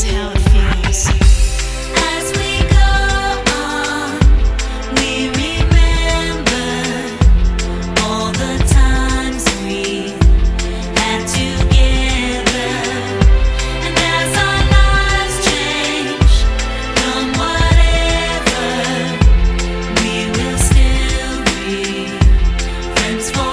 is how it feels. As we go on, we remember all the times we had together. And as our lives change from whatever, we will still be friends forever.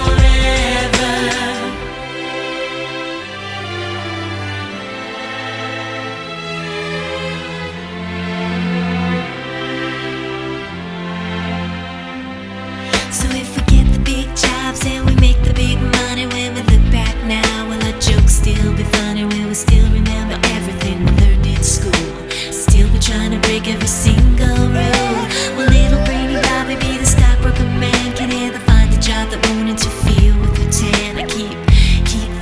So if we get the big jobs and we make the big money, when we look back now, will our jokes still be funny? Will we still remember everything we learned in school? Still be trying to break every single rule? Will little brainy Bobby be the stockbroker man? Can he ever find a job that won't interfere with the tan? I keep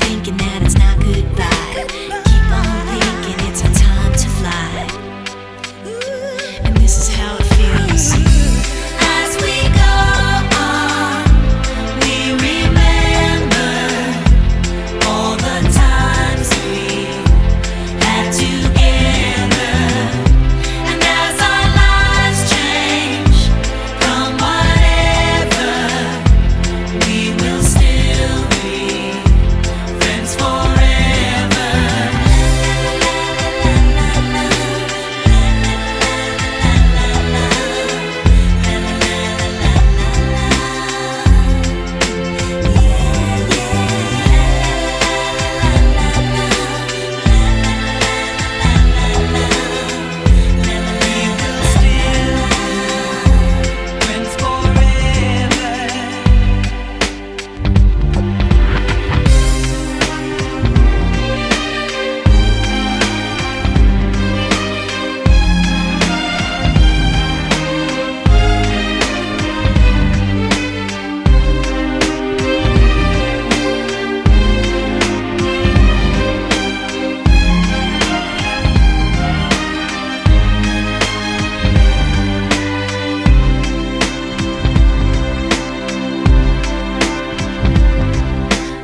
thinking that it's not goodbye. Keep on thinking it's our time to fly. And this is how it feels. As we go on, we remember all the times we had together. And as our lives change from whatever, we will still be friends forever.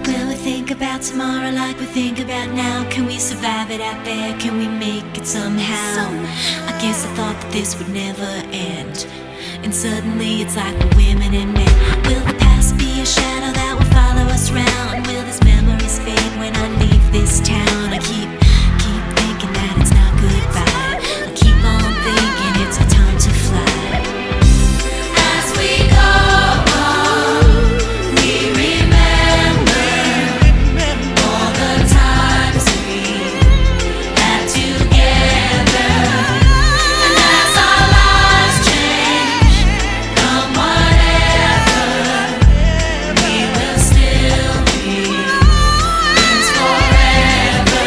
Will we think about tomorrow like we think about now? Can we survive it out there? Can we make it somehow? I guess I thought that this would never end, and suddenly it's like we're women and men. Will the past be a shadow that will follow us round? Will these memories fade when I leave this town? I keep thinking that it's not goodbye. I keep on thinking it's our time to fly. As we go on, we remember all the times we had together. And as our lives change from whatever, we will still be friends forever.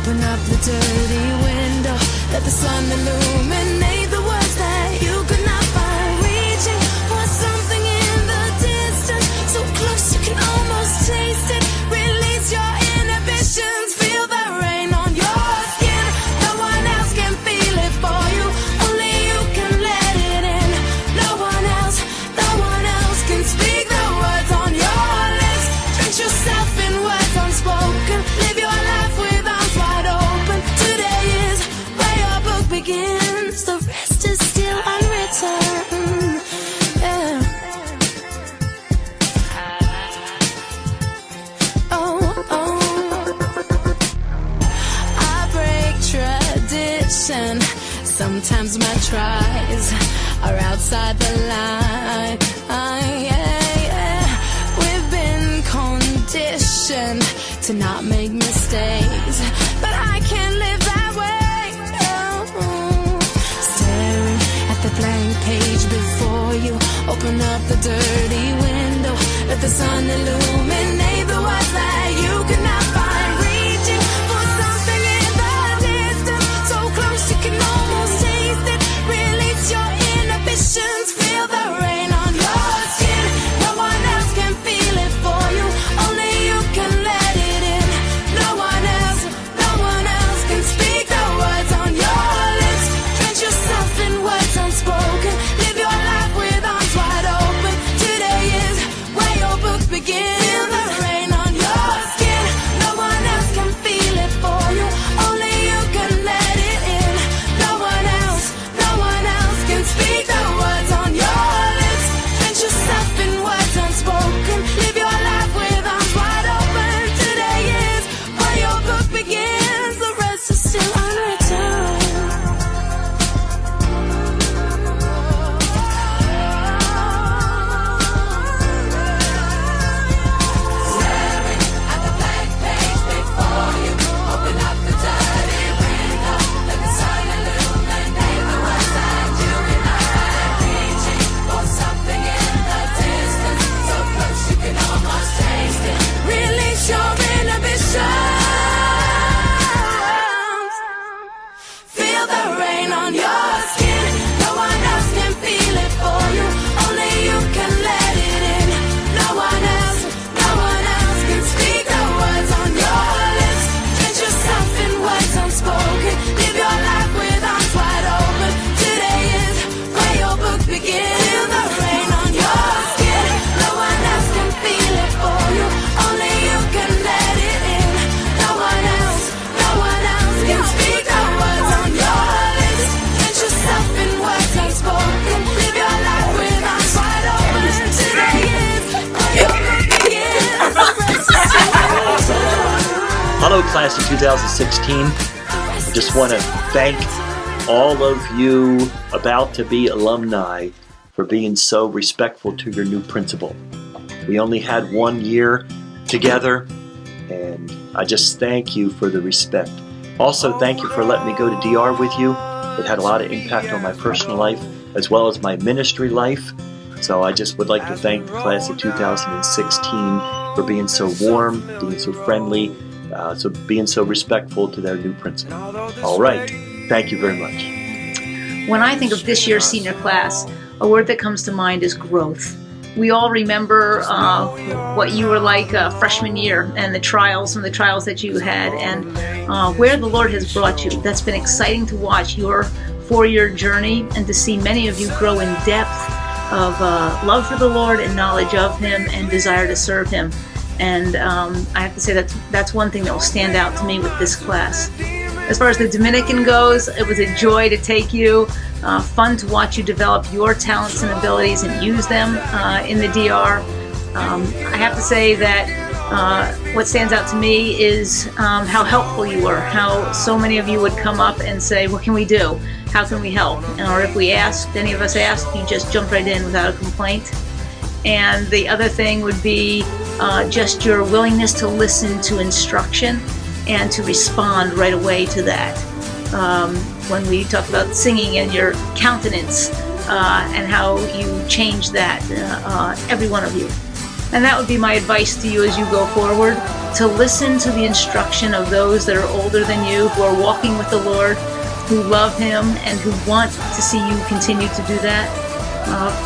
Open up the dirty window, let the sun illuminate the words that you could not find. Reaching for something in the distance, so close you can almost taste it. Release your inhibitions, feel the rain on your skin. No one else can feel it for you, only you can let it in. No one else can speak the words on your lips. Drench yourself in words unspoken, live your life with arms wide open. Today is where your book begins, the rest is still unwritten. Yeah. I break tradition. Sometimes my tries are outside the line. We've been conditioned to not make mistakes, but I can't live that way. Staring at the blank page before you, open up the dirty window, let the sun illuminate the words that you cannot find. Reaching for something in the distance, so close you can almost taste it. Release your inhibitions, feel the rain on your skin. No one else can feel it for you, only you can let it in. No one else can speak the words on your lips. Drench yourself in words unspoken, live your life with arms wide open. Today is where your book begins. Feel the rain on your skin. No one else can feel it for you, only you can let it in. No one else can speak the words on your lips. Drench yourself in words unspoken, live your life with arms wide open. Today is where your book begins, the rest is still unwritten. Staring at the blank page before you, open up the dirty window, let the sun illuminate the words that you cannot find. Reaching for something in the distance, so close you can almost taste it. Release your inhibitions, feel the rain on your skin. No one else can feel it for you, only you can let it in. No one else can speak the words on your lips. Drench yourself in words unspoken, live your life with arms wide open. Today is where your book begins. Feel the rain on your skin. No one else can feel it for you, only you can let it in. No one else can speak the words on your lips. Drench yourself in words unspoken, live your life with arms wide open. Today is where your book begins. The rest is still Hello, class of 2016. I just want to thank all of you about to be alumni for being so respectful to your new principal. We only had 1 year together, and I just thank you for the respect. Also, thank you for letting me go to DR with you. It had a lot of impact on my personal life as well as my ministry life. So I just would like to thank the class of 2016 for being so warm, being so friendly, being so respectful to their new principal. All right. Thank you very much. When I think of this year's senior class, a word that comes to mind is growth. We all remember what you were like freshman year and the trials that you had, and where the Lord has brought you. That's been exciting to watch your 4-year journey and to see many of you grow in depth of love for the Lord and knowledge of Him and desire to serve Him. And I have to say that's one thing that will stand out to me with this class. As far as the Dominican goes, it was a joy to take you. Fun to watch you develop your talents and abilities and use them in the DR. I have to say that what stands out to me is how helpful you were, how so many of you would come up and say, what can we do? How can we help? Or if we asked, any of us asked, you just jumped right in without a complaint. And the other thing would be just your willingness to listen to instruction and to respond right away to that. When we talk about singing and your countenance and how you change that, every one of you. And that would be my advice to you as you go forward. to listen to the instruction of those that are older than you, who are walking with the Lord, who love Him, and who want to see you continue to do that.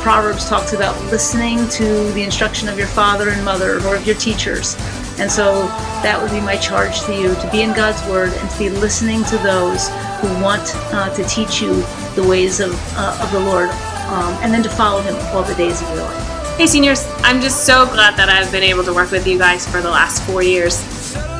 Proverbs talks about listening to the instruction of your father and mother or of your teachers. And so that would be my charge to you, to be in God's Word and to be listening to those who want to teach you the ways of the Lord, and then to follow Him all the days of your life. Hey seniors, I'm just so glad that I've been able to work with you guys for the last 4 years.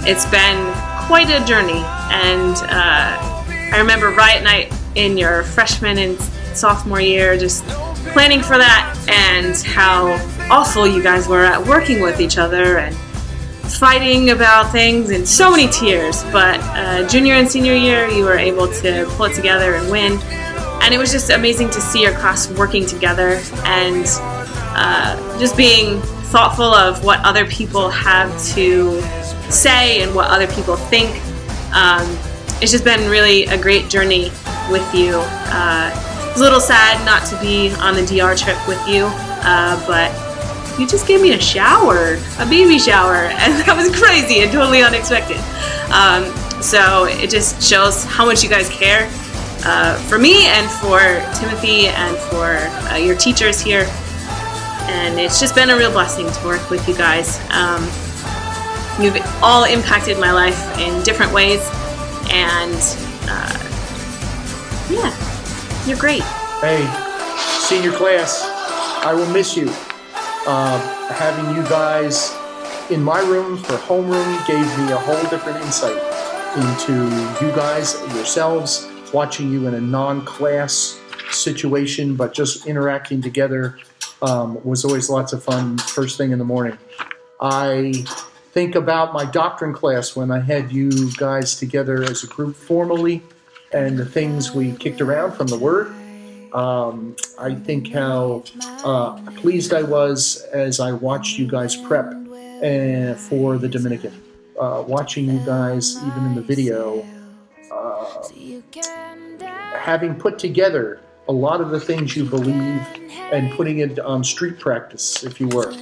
It's been quite a journey, and I remember riot night in your freshman and sophomore year, just planning for that, and how awful you guys were at working with each other and fighting about things, and so many tears. But junior and senior year, you were able to pull it together and win, and it was just amazing to see your class working together and just being thoughtful of what other people have to say and what other people think. It's just been really a great journey with you. It's a little sad not to be on the DR trip with you, but you just gave me a shower, a baby shower, and that was crazy and totally unexpected. So it just shows how much you guys care for me and for Timothy and for your teachers here. And it's just been a real blessing to work with you guys. You've all impacted my life in different ways, and yeah, you're great. Hey, senior class, I will miss you. Having you guys in my room for homeroom gave me a whole different insight into you guys yourselves, watching you in a non-class situation, but just interacting together was always lots of fun first thing in the morning. I think about my doctrine class when I had you guys together as a group formally and the things we kicked around from the Word. I think how pleased I was as I watched you guys prep for the Dominican. Watching you guys, even in the video, having put together a lot of the things you believe and putting it on street practice, if you were.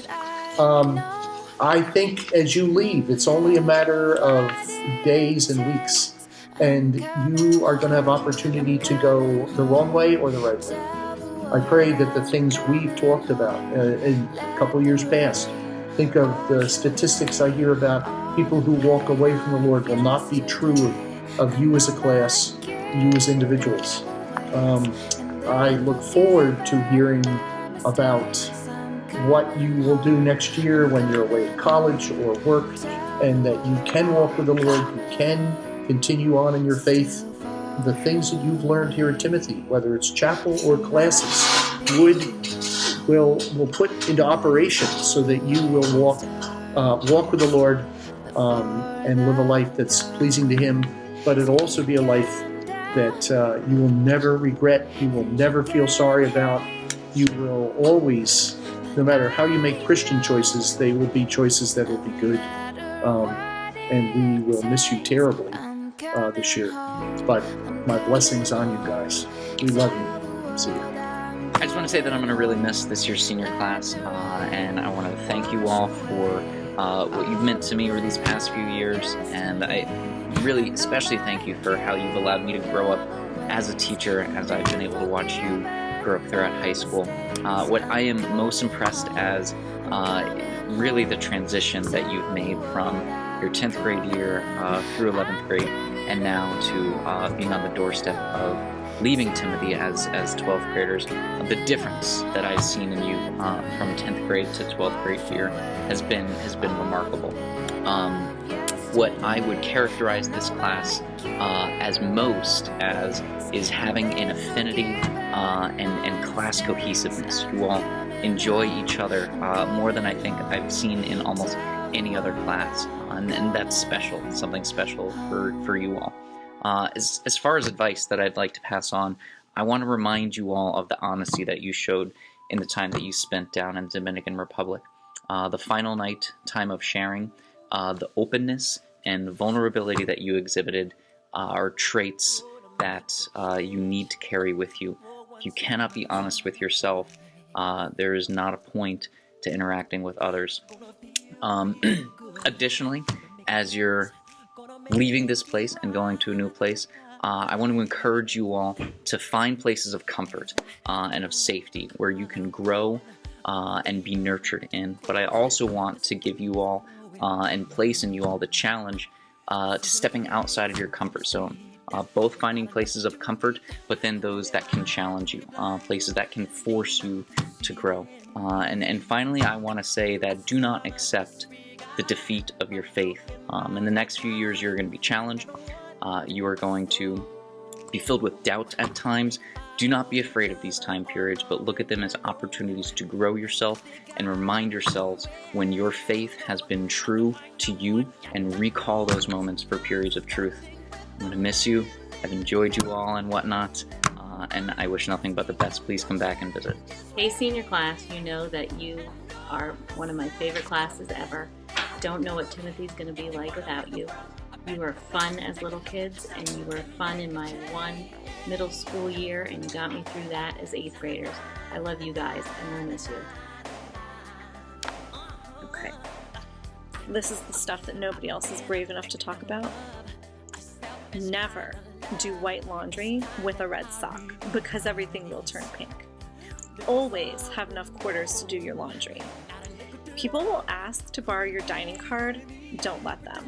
I think as you leave, it's only a matter of days and weeks, and you are going to have opportunity to go the wrong way or the right way. I pray that the things we've talked about in a couple years past, think of the statistics I hear about people who walk away from the Lord will not be true of you as a class, you as individuals. I look forward to hearing about what you will do next year when you're away at college or work, and that you can walk with the Lord, you can continue on in your faith. The things that you've learned here at Timothy, whether it's chapel or classes, will put into operation so that you will walk with the Lord and live a life that's pleasing to Him, but it'll also be a life that you will never regret, you will never feel sorry about. You will always, no matter how you make Christian choices, they will be choices that will be good. And we will miss you terribly this year. But my blessings on you guys. We love you. See you. I just want to say that I'm going to really miss this year's senior class, and I want to thank you all for what you've meant to me over these past few years, and I really especially thank you for how you've allowed me to grow up as a teacher, as I've been able to watch you grow up throughout high school. What I am most impressed as really the transition that you've made from your 10th grade year through 11th grade, and now to being on the doorstep of leaving Timothy as 12th graders. The difference that I've seen in you from 10th grade to 12th grade here has been remarkable. What I would characterize this class as most as is having an affinity and class cohesiveness. You all enjoy each other more than I think I've seen in almost any other class, and that's special, something special for you all. As far as advice that I'd like to pass on, I want to remind you all of the honesty that you showed in the time that you spent down in the Dominican Republic. The final night time of sharing, the openness and vulnerability that you exhibited are traits that you need to carry with you. If you cannot be honest with yourself, there is not a point to interacting with others. Additionally, as you're leaving this place and going to a new place, I want to encourage you all to find places of comfort and of safety where you can grow and be nurtured in. But I also want to give you all and place in you all the challenge to stepping outside of your comfort zone. Both finding places of comfort, but then those that can challenge you, places that can force you to grow. And finally, I want to say that do not accept the defeat of your faith. In the next few years, you're going to be challenged. You are going to be filled with doubt at times. Do not be afraid of these time periods, but look at them as opportunities to grow yourself and remind yourselves when your faith has been true to you, and recall those moments for periods of truth. I'm going to miss you. I've enjoyed you all and whatnot, and I wish nothing but the best. Please come back and visit. Hey senior class, you know that you are one of my favorite classes ever. Don't know what Timothy's going to be like without you. You were fun as little kids, and you were fun in my one middle school year, and you got me through that as 8th graders. I love you guys, and I miss you. Okay. This is the stuff that nobody else is brave enough to talk about. Never do white laundry with a red sock, because everything will turn pink. Always have enough quarters to do your laundry. People will ask to borrow your dining card. Don't let them.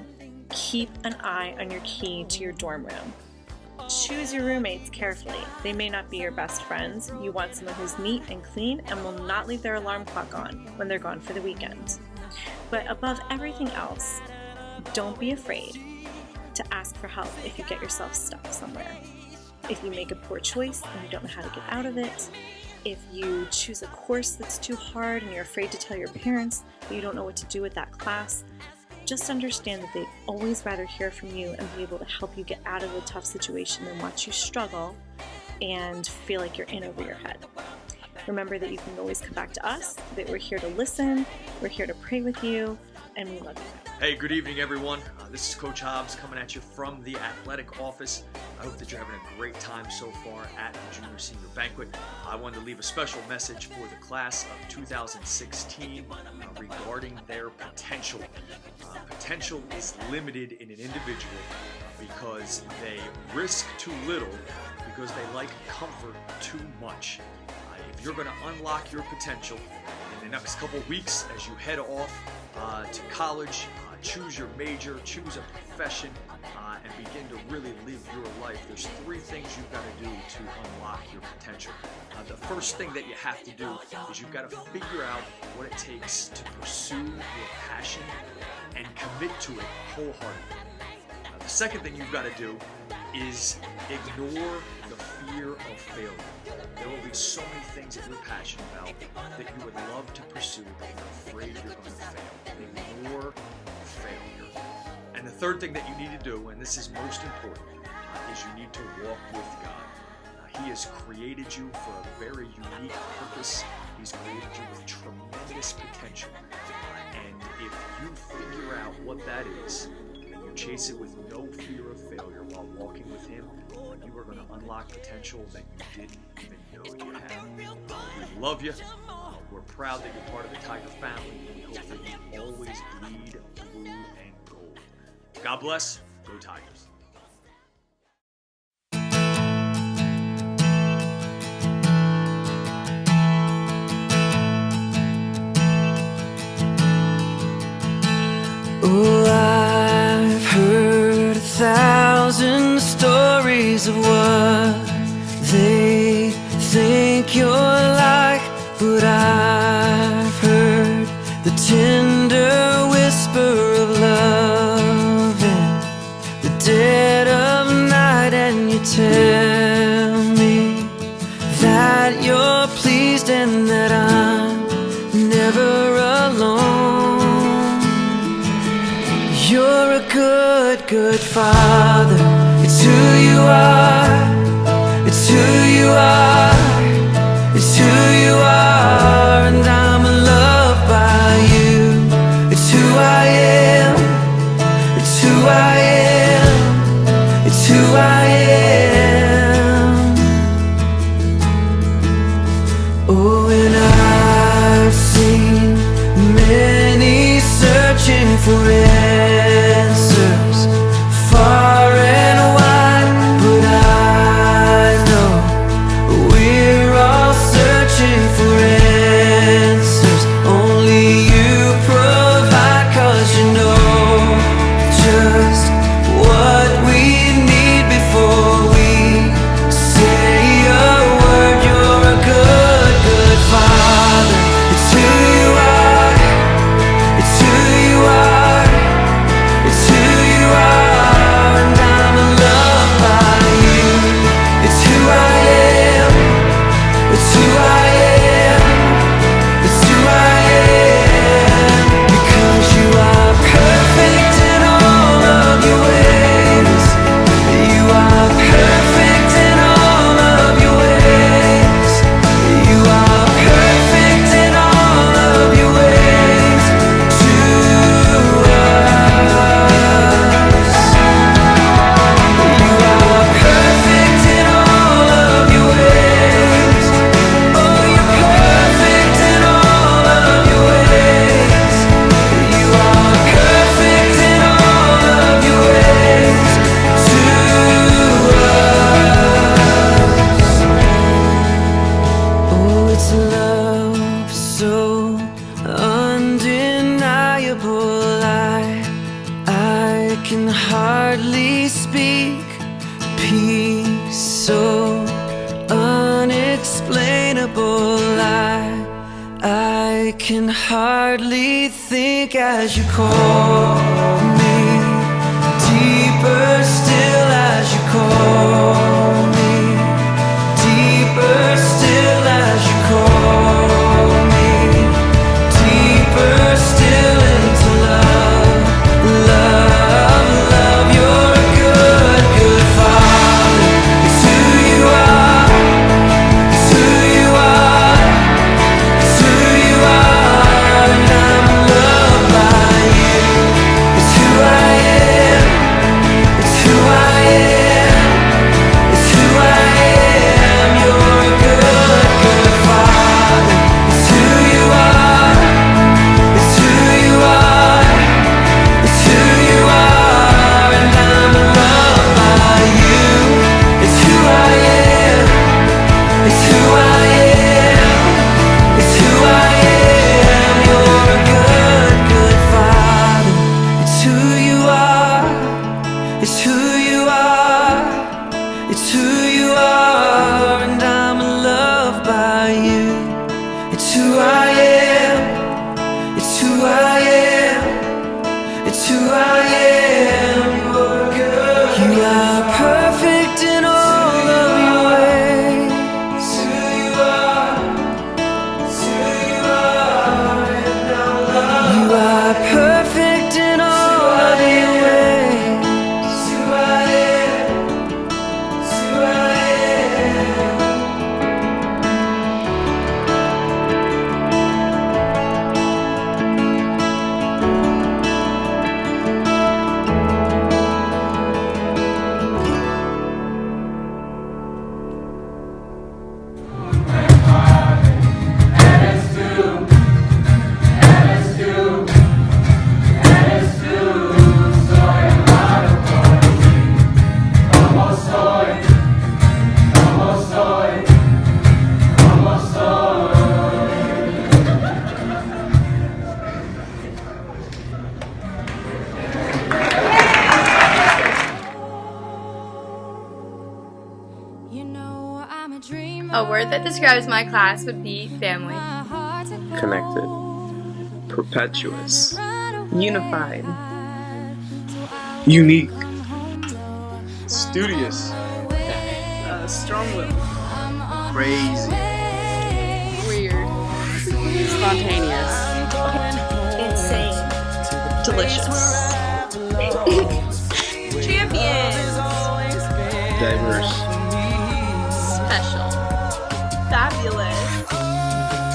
Keep an eye on your key to your dorm room. Choose your roommates carefully. They may not be your best friends. You want someone who's neat and clean and will not leave their alarm clock on when they're gone for the weekend. But above everything else, don't be afraid to ask for help if you get yourself stuck somewhere. If you make a poor choice and you don't know how to get out of it, if you choose a course that's too hard and you're afraid to tell your parents that you don't know what to do with that class, just understand that they'd always rather hear from you and be able to help you get out of a tough situation than watch you struggle and feel like you're in over your head. Remember that you can always come back to us, that we're here to listen, we're here to pray with you, and we love you. Hey, good evening, everyone. This is Coach Hobbs coming at you from the athletic office. I hope that you're having a great time so far at the Junior Senior Banquet. I wanted to leave a special message for the class of 2016 regarding their potential. Potential is limited in an individual because they risk too little, because they like comfort too much. If you're going to unlock your potential in the next couple weeks as you head off to college, choose your major, choose a profession, and begin to really live your life, there's 3 things you've got to do to unlock your potential. The first thing that you have to do is you've got to figure out what it takes to pursue your passion and commit to it wholeheartedly. The second thing you've got to do is ignore the fear of failure. There will be so many things that you're passionate about that you would love to pursue, but you're afraid you're going to fail. Ignore failure. And the third thing that you need to do, and this is most important, is you need to walk with God. He has created you for a very unique purpose. He's created you with tremendous potential. And if you figure out what that is, and you chase it with no fear of failure while walking with Him, you are going to unlock potential that you didn't even know you had. We love you. We're proud that you're part of the Tiger family. We hope that you always bleed blue and gold. God bless. Go Tigers. Oh, I've heard 1,000 stories of what they think you're like, but I've heard the tender whisper of love in the dead of night, and you tell me that you're pleased and that I'm never alone. You're a good, good father. It's who you are. It's who you are. It's who you are. And I'm loved by you. It's who I am. It's who I am. It's who I am. Oh, and I've seen many searching for answers I can hardly think as you call me, deeper still as you call me, deeper still as you call me, deeper still into love, love, love. You're a good, good Father. It's who you are, it's who you are, it's who you are, and I'm loved by you. It's who I am, it's who I am, it's who I am. You're a good, good Father. It's who you are, it's who you are, it's who you are, and I'm loved by you. It's who I am, it's who I am, it's who I am. You're a good, good Father. It's who you are, it's who you are, it's who you are, and I'm loved by you. It's who I am, it's who I am, it's who I am. You're good. You are perfect in all of your ways. It's who you are, it's who you are, and I'm loved. You are perfect in all of your ways. It's who I am, it's who I am. A word that describes my class would be family. Connected, perpetuous, Unified. unique, studious, Strong-willed. crazy, Weird. Spontaneous. Insane. Delicious. Champions. diverse, Special. Fabulous.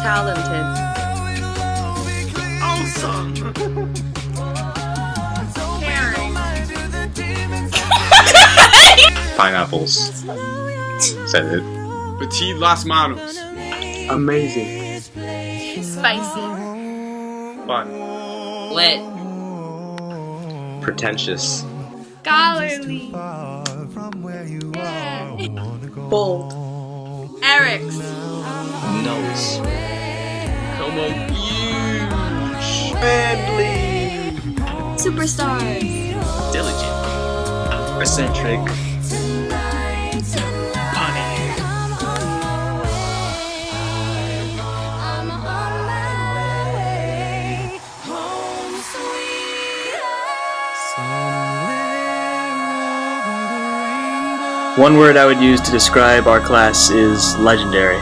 Talented. awesome, Caring. pineapples, said it, petit las manos, amazing, Spicy. fun, Lit. pretentious, Scholarly. Bold. Eric's. nose, Come on. huge, friendly, Superstars. diligent, eccentric, punny, One word I would use to describe our class is legendary.